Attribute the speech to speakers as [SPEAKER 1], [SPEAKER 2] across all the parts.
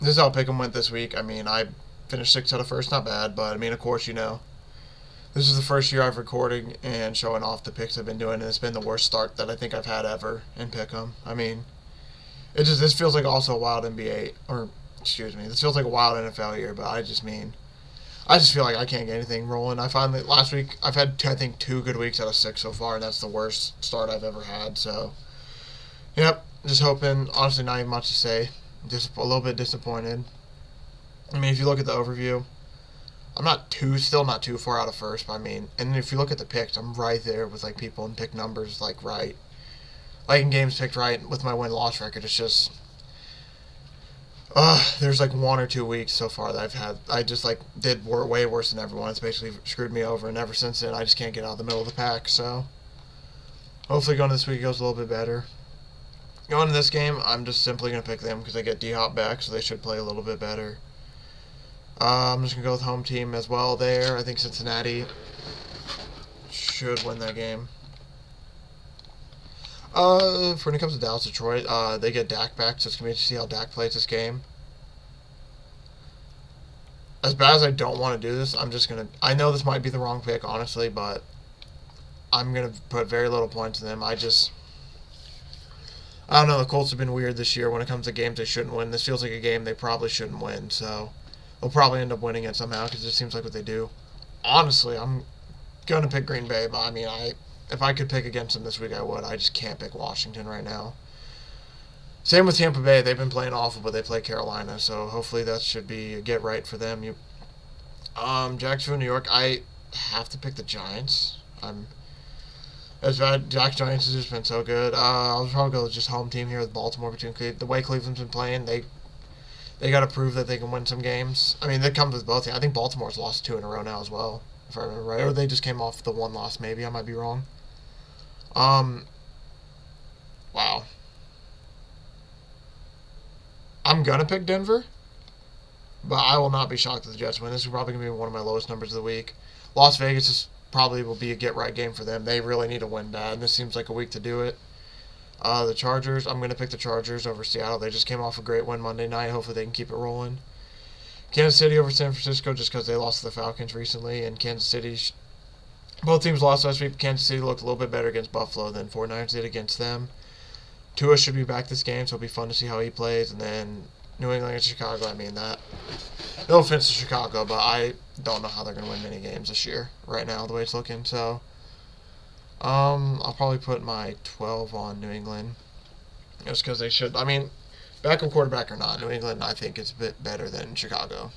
[SPEAKER 1] this is how Pickem went this week. I mean, I finished 6 out of first, not bad, but I mean, of course, this is the first year I've recording and showing off the picks I've been doing, and it's been the worst start that I think I've had ever in Pickem. I mean, this feels like also a wild NBA, or excuse me, this feels like a wild NFL year, but I just feel like I can't get anything rolling. I finally, last week, I've had, I think, 2 good weeks out of 6 so far, and that's the worst start I've ever had, so, yep, just hoping, honestly, not even much to say, just a little bit disappointed. I mean, if you look at the overview, still not too far out of first, but I mean, and if you look at the picks, I'm right there with, like, people and pick numbers, like, right. Like, in games picked right with my win-loss record, it's just, there's, like, 1 or 2 weeks so far that I've had, I just, like, did way worse than everyone. It's basically screwed me over, and ever since then, I just can't get out of the middle of the pack, so hopefully going to this week goes a little bit better. Going to this game, I'm just simply going to pick them because they get D-Hop back, so they should play a little bit better. I'm just going to go with home team as well there. I think Cincinnati should win that game. For when it comes to Dallas, Detroit, they get Dak back, so it's going to be interesting to see how Dak plays this game. As bad as I don't want to do this, I'm just going to... I know this might be the wrong pick, honestly, but I'm going to put very little points in them. I don't know, the Colts have been weird this year when it comes to games they shouldn't win. This feels like a game they probably shouldn't win, so they'll probably end up winning it somehow because it just seems like what they do. Honestly, I'm going to pick Green Bay, but I mean, if I could pick against them this week, I would. I just can't pick Washington right now. Same with Tampa Bay. They've been playing awful, but they play Carolina, so hopefully that should be a get right for them. Jacksonville, New York, I have to pick the Giants. As bad. Giants has just been so good. I'll probably go with just home team here with Baltimore between the way Cleveland's been playing. They got to prove that they can win some games. I mean, that comes with both. I think Baltimore's lost 2 in a row now as well, if I remember right. Or they just came off the 1 loss, maybe. I might be wrong. Wow. I'm going to pick Denver, but I will not be shocked if the Jets win. This is probably going to be one of my lowest numbers of the week. Las Vegas probably will be a get-right game for them. They really need to win bad, and this seems like a week to do it. The Chargers, I'm going to pick the Chargers over Seattle. They just came off a great win Monday night. Hopefully they can keep it rolling. Kansas City over San Francisco just because they lost to the Falcons recently, and Kansas City, both teams lost last week. Kansas City looked a little bit better against Buffalo than 49ers did against them. Tua should be back this game, so it'll be fun to see how he plays. And then New England and Chicago, I mean, that. No offense to Chicago, but I don't know how they're going to win many games this year right now, the way it's looking. So, I'll probably put my 12 on New England just because they should. I mean, backup quarterback or not, New England, I think, is a bit better than Chicago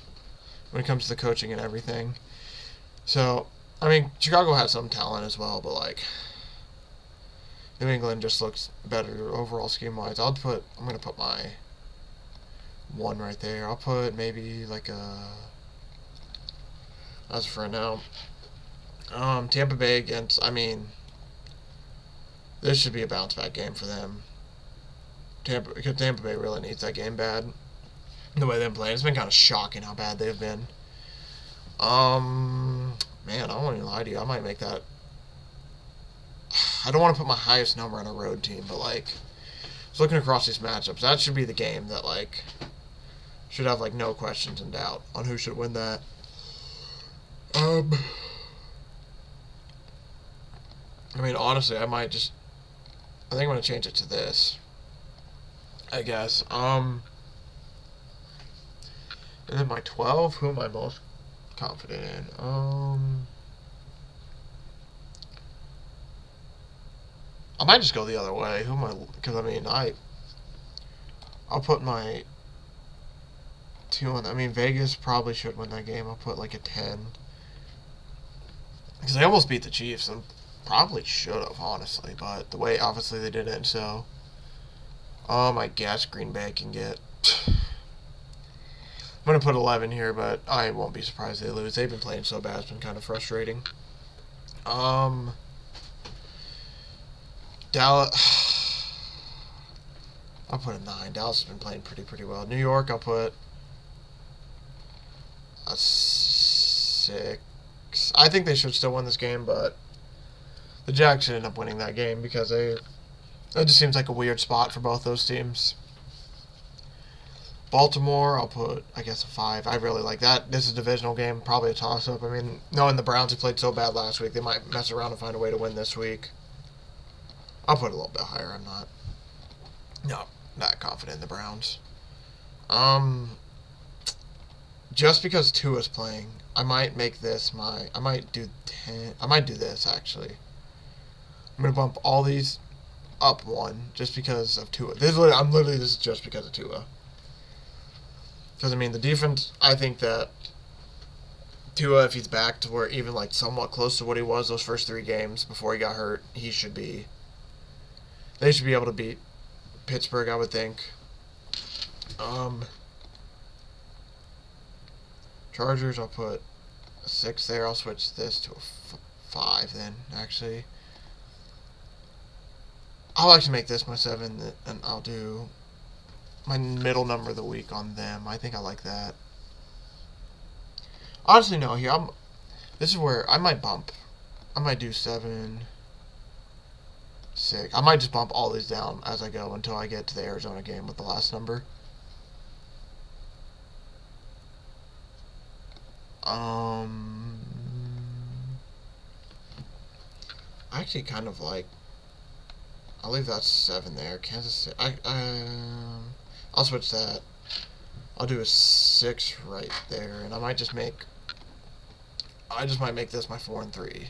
[SPEAKER 1] when it comes to the coaching and everything. So, I mean, Chicago has some talent as well, but, like, New England just looks better overall scheme-wise. I'm going to put my 1 right there. I'll put maybe like as for now. Tampa Bay against, I mean, this should be a bounce-back game for them. Because Tampa Bay really needs that game bad. The way they've been playing, it's been kind of shocking how bad they've been. Man, I won't even lie to you. I might make that. I don't want to put my highest number on a road team, but, like, just looking across these matchups, that should be the game that, like, should have, like, no questions in doubt on who should win that. I mean, honestly, I think I'm going to change it to this, I guess. And then my 12, who am I most confident in? I might just go the other way. Because, I mean, I'll put my 2 on. I mean, Vegas probably should win that game. I'll put, like, a 10. Because they almost beat the Chiefs, and probably should have, honestly. But the way, obviously, they didn't, so. I guess Green Bay can get. I'm going to put 11 here, but I won't be surprised they lose. They've been playing so bad, it's been kind of frustrating. Dallas, I'll put a 9. Dallas has been playing pretty well. New York, I'll put a 6. I think they should still win this game, but the Jags should end up winning that game because it just seems like a weird spot for both those teams. Baltimore, I'll put, I guess, a 5. I really like that. This is a divisional game, probably a toss-up. I mean, knowing the Browns who played so bad last week, they might mess around and find a way to win this week. I'll put it a little bit higher. I'm not that confident in the Browns. Just because Tua's playing, I might make this I might do 10. I might do this, actually. I'm going to bump all these up 1 just because of Tua. This is just because of Tua. Because, I mean, the defense, I think that Tua, if he's back to where even, like, somewhat close to what he was those first 3 games before he got hurt, they should be able to beat Pittsburgh, I would think. Chargers, I'll put a 6 there. I'll switch this to a 5 then, actually. I'll actually make this my 7, and I'll do my middle number of the week on them. I think I like that. Honestly, no, here, this is where I might bump. I might do 7, 6. I might just bump all these down as I go until I get to the Arizona game with the last number. I actually kind of like. I'll leave that 7 there. Kansas City. I'll switch that. I'll do a 6 right there, and I just might make this my 4 and 3.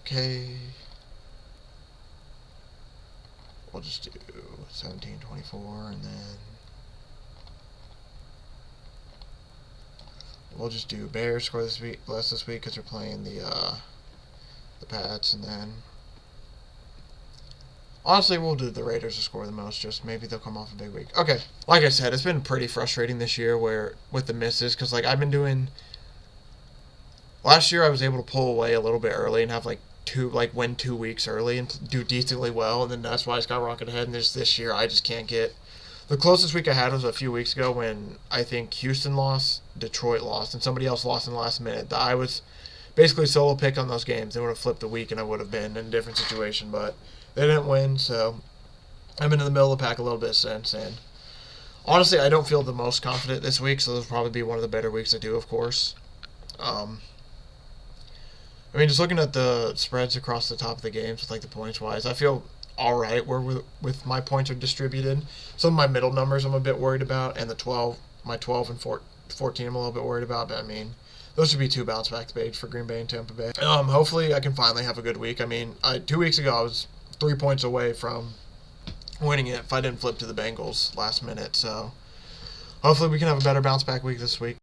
[SPEAKER 1] Okay. We'll just do 17, 24, and then we'll just do Bears score this week, less this week because they're playing the Pats, and then honestly we'll do the Raiders to score the most. Just maybe they'll come off a big week. Okay, like I said, it's been pretty frustrating this year with the misses because like I've been doing. Last year I was able to pull away a little bit early and have win 2 weeks early and do decently well, and then that's why I skyrocketed ahead. And this year I just can't get. The closest week I had was a few weeks ago when I think Houston lost, Detroit lost, and somebody else lost in the last minute. I was basically solo picked on those games. They would have flipped a week and I would have been in a different situation, but they didn't win, so I've been in the middle of the pack a little bit since. And honestly, I don't feel the most confident this week, so this will probably be one of the better weeks I do, of course. I mean, just looking at the spreads across the top of the games with like the points wise, I feel all right where with my points are distributed. Some of my middle numbers I'm a bit worried about, and my 12 and 14 I'm a little bit worried about. But I mean, those should be 2 bounce back baits for Green Bay and Tampa Bay. Hopefully I can finally have a good week. I mean, 2 weeks ago I was 3 points away from winning it if I didn't flip to the Bengals last minute. So hopefully we can have a better bounce back week this week.